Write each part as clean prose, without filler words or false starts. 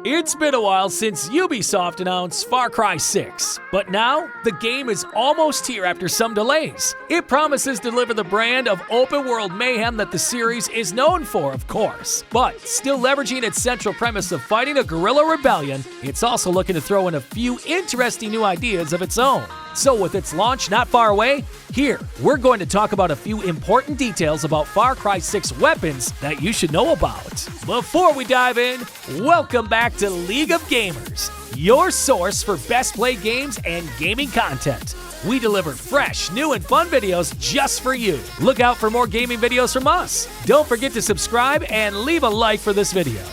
It's been a while since Ubisoft announced Far Cry 6, but now the game is almost here after some delays. It promises to deliver the brand of open-world mayhem that the series is known for, of course, but still leveraging its central premise of fighting a guerrilla rebellion, it's also looking to throw in a few interesting new ideas of its own. So with its launch not far away, here, we're going to talk about a few important details about Far Cry 6 weapons that you should know about. Before we dive in, welcome back to League of Gamers, your source for best played games and gaming content. We deliver fresh, new, and fun videos just for you. Look out for more gaming videos from us. Don't forget to subscribe and leave a like for this video.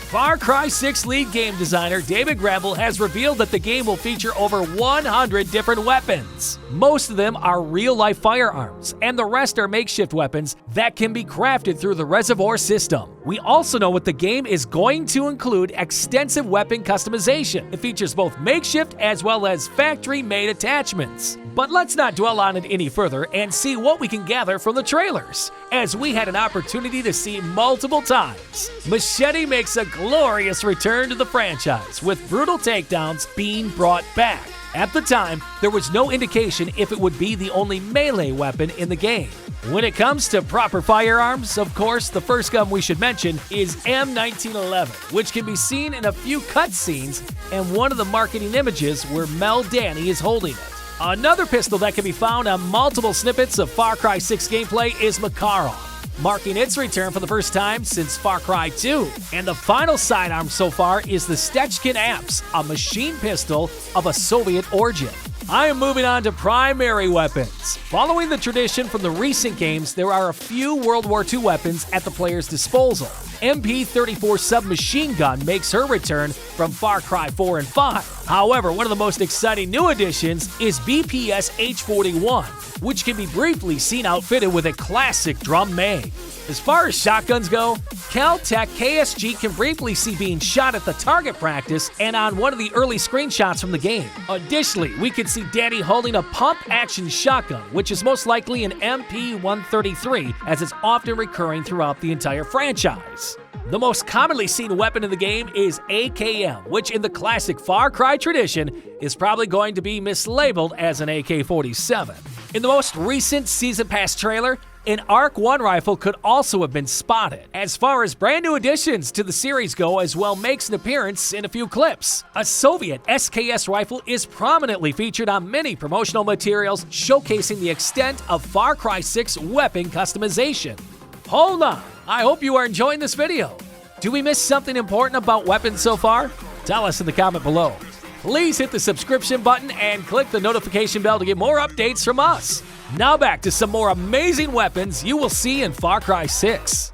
Far Cry 6 lead game designer David Granville has revealed that the game will feature over 100 different weapons. Most of them are real-life firearms, and the rest are makeshift weapons that can be crafted through the reservoir system. We also know what the game is going to include extensive weapon customization. It features both makeshift as well as factory-made attachments. But let's not dwell on it any further and see what we can gather from the trailers, as we had an opportunity to see multiple times. Machete makes a glorious return to the franchise, with brutal takedowns being brought back. At the time, there was no indication if it would be the only melee weapon in the game. When it comes to proper firearms, of course, the first gun we should mention is M1911, which can be seen in a few cutscenes and one of the marketing images where Mel Danny is holding it. Another pistol that can be found on multiple snippets of Far Cry 6 gameplay is Macarena, marking its return for the first time since Far Cry 2. And the final sidearm so far is the Stechkin Apps, a machine pistol of a Soviet origin. I am moving on to primary weapons. Following the tradition from the recent games, there are a few World War II weapons at the player's disposal. MP-34 submachine gun makes her return from Far Cry 4 and 5. However, one of the most exciting new additions is BPS H-41, which can be briefly seen outfitted with a classic drum mag. As far as shotguns go, Caltech KSG can briefly see being shot at the target practice and on one of the early screenshots from the game. Additionally, we can see Danny holding a pump-action shotgun, which is most likely an MP-133, as it's often recurring throughout the entire franchise. The most commonly seen weapon in the game is AKM, which in the classic Far Cry tradition is probably going to be mislabeled as an AK-47. In the most recent Season Pass trailer, an ARC 1 rifle could also have been spotted. As far as brand new additions to the series go, as well makes an appearance in a few clips. A Soviet SKS rifle is prominently featured on many promotional materials, showcasing the extent of Far Cry 6 weapon customization. Hold on, I hope you are enjoying this video. Do we miss something important about weapons so far? Tell us in the comment below. Please hit the subscription button and click the notification bell to get more updates from us. Now back to some more amazing weapons you will see in Far Cry 6.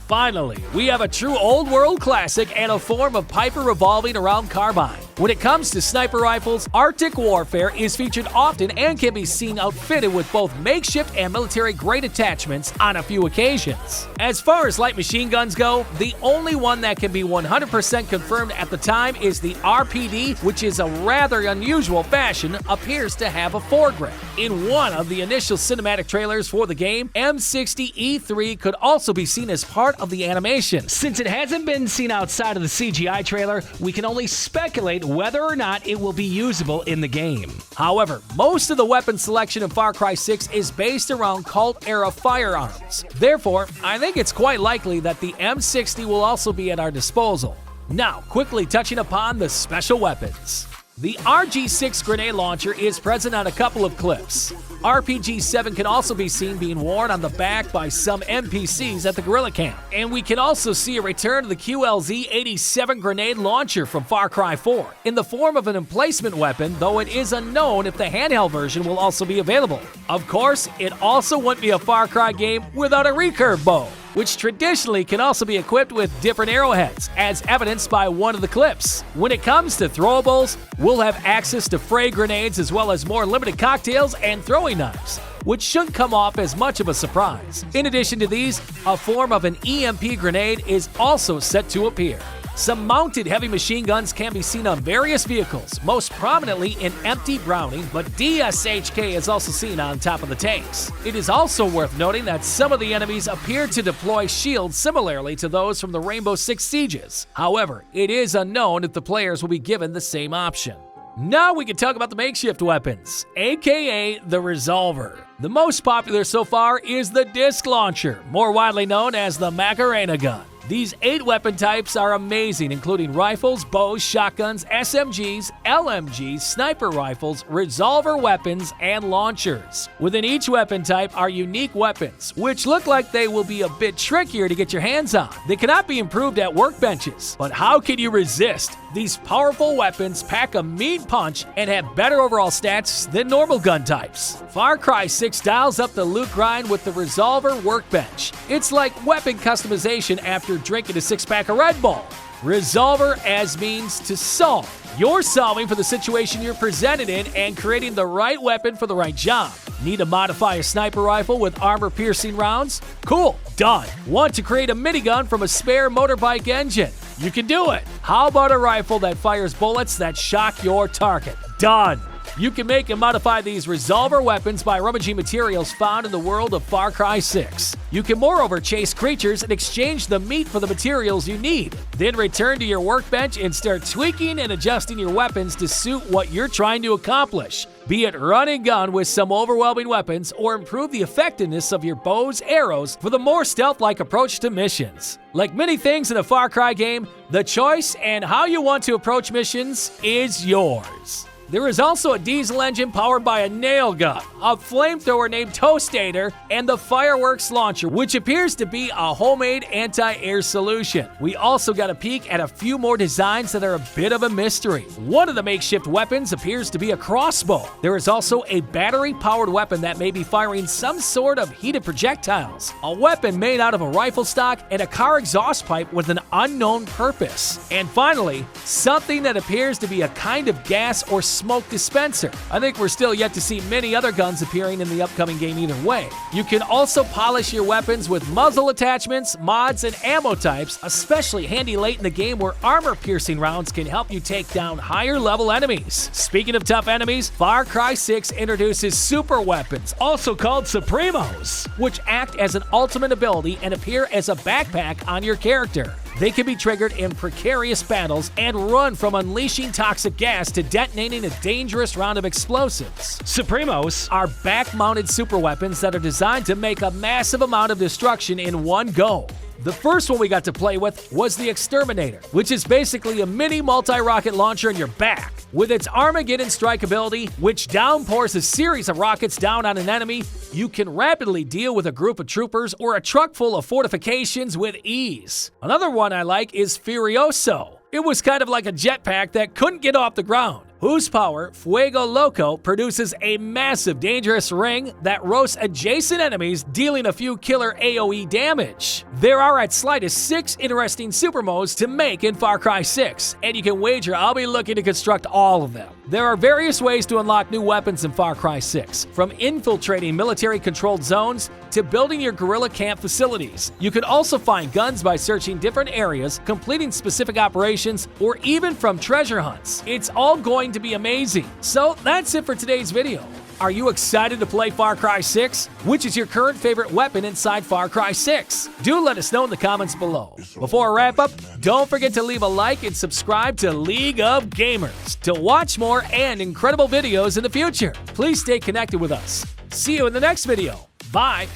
Finally, we have a true old-world classic and a form of Piper revolving around carbine. When it comes to sniper rifles, Arctic Warfare is featured often and can be seen outfitted with both makeshift and military-grade attachments on a few occasions. As far as light machine guns go, the only one that can be 100% confirmed at the time is the RPD, which is a rather unusual fashion, appears to have a foregrip. In one of the initial cinematic trailers for the game, M60E3 could also be seen as part of the animation. Since it hasn't been seen outside of the CGI trailer, we can only speculate whether or not it will be usable in the game. However, most of the weapon selection in Far Cry 6 is based around cult-era firearms. Therefore, I think it's quite likely that the M60 will also be at our disposal. Now, quickly touching upon the special weapons. The RG6 grenade launcher is present on a couple of clips. RPG-7 can also be seen being worn on the back by some NPCs at the guerrilla camp. And we can also see a return to the QLZ-87 grenade launcher from Far Cry 4, in the form of an emplacement weapon, though it is unknown if the handheld version will also be available. Of course, it also wouldn't be a Far Cry game without a Recurve Bow, which traditionally can also be equipped with different arrowheads, as evidenced by one of the clips. When it comes to throwables, we'll have access to fray grenades as well as more limited cocktails and throwing knives, which shouldn't come off as much of a surprise. In addition to these, a form of an EMP grenade is also set to appear. Some mounted heavy machine guns can be seen on various vehicles, most prominently in empty Browning, but DSHK is also seen on top of the tanks. It is also worth noting that some of the enemies appear to deploy shields similarly to those from the Rainbow Six Sieges. However, it is unknown if the players will be given the same option. Now we can talk about the makeshift weapons, aka the Resolver. The most popular so far is the disc launcher, more widely known as the Macarena gun. These 8 weapon types are amazing, including rifles, bows, shotguns, SMGs, LMGs, sniper rifles, resolver weapons, and launchers. Within each weapon type are unique weapons, which look like they will be a bit trickier to get your hands on. They cannot be improved at workbenches, but how can you resist? These powerful weapons pack a mean punch and have better overall stats than normal gun types. Far Cry 6 dials up the loot grind with the Resolver workbench. It's like weapon customization after drinking a 6-pack of Red Bull. Resolver as means to solve. You're solving for the situation you're presented in and creating the right weapon for the right job. Need to modify a sniper rifle with armor-piercing rounds? Cool, done. Want to create a minigun from a spare motorbike engine? You can do it. How about a rifle that fires bullets that shock your target? Done. You can make and modify these Resolver weapons by rummaging materials found in the world of Far Cry 6. You can moreover chase creatures and exchange the meat for the materials you need. Then return to your workbench and start tweaking and adjusting your weapons to suit what you're trying to accomplish. Be it run and gun with some overwhelming weapons or improve the effectiveness of your bows, arrows for the more stealth-like approach to missions. Like many things in a Far Cry game, the choice and how you want to approach missions is yours. There is also a diesel engine powered by a nail gun, a flamethrower named Tostado, and the fireworks launcher, which appears to be a homemade anti-air solution. We also got a peek at a few more designs that are a bit of a mystery. One of the makeshift weapons appears to be a crossbow. There is also a battery-powered weapon that may be firing some sort of heated projectiles, a weapon made out of a rifle stock, and a car exhaust pipe with an unknown purpose. And finally, something that appears to be a kind of gas or smoke dispenser. I think we're still yet to see many other guns appearing in the upcoming game either way. You can also polish your weapons with muzzle attachments, mods, and ammo types, especially handy late in the game where armor-piercing rounds can help you take down higher-level enemies. Speaking of tough enemies, Far Cry 6 introduces super weapons, also called Supremos, which act as an ultimate ability and appear as a backpack on your character. They can be triggered in precarious battles and run from unleashing toxic gas to detonating a dangerous round of explosives. Supremos are back-mounted super weapons that are designed to make a massive amount of destruction in one go. The first one we got to play with was the Exterminator, which is basically a mini multi-rocket launcher in your back. With its Armageddon strike ability, which downpours a series of rockets down on an enemy, you can rapidly deal with a group of troopers or a truck full of fortifications with ease. Another one I like is Furioso. It was kind of like a jetpack that couldn't get off the ground, whose power, Fuego Loco, produces a massive dangerous ring that roasts adjacent enemies, dealing a few killer AoE damage. There are at slightest 6 interesting super modes to make in Far Cry 6, and you can wager I'll be looking to construct all of them. There are various ways to unlock new weapons in Far Cry 6, from infiltrating military-controlled zones to building your guerrilla camp facilities. You can also find guns by searching different areas, completing specific operations, or even from treasure hunts. It's all going to be amazing. So that's it for today's video. Are you excited to play Far Cry 6? Which is your current favorite weapon inside Far Cry 6? Do let us know in the comments below. Before I wrap up, don't forget to leave a like and subscribe to League of Gamers to watch more and incredible videos in the future. Please stay connected with us. See you in the next video. Bye!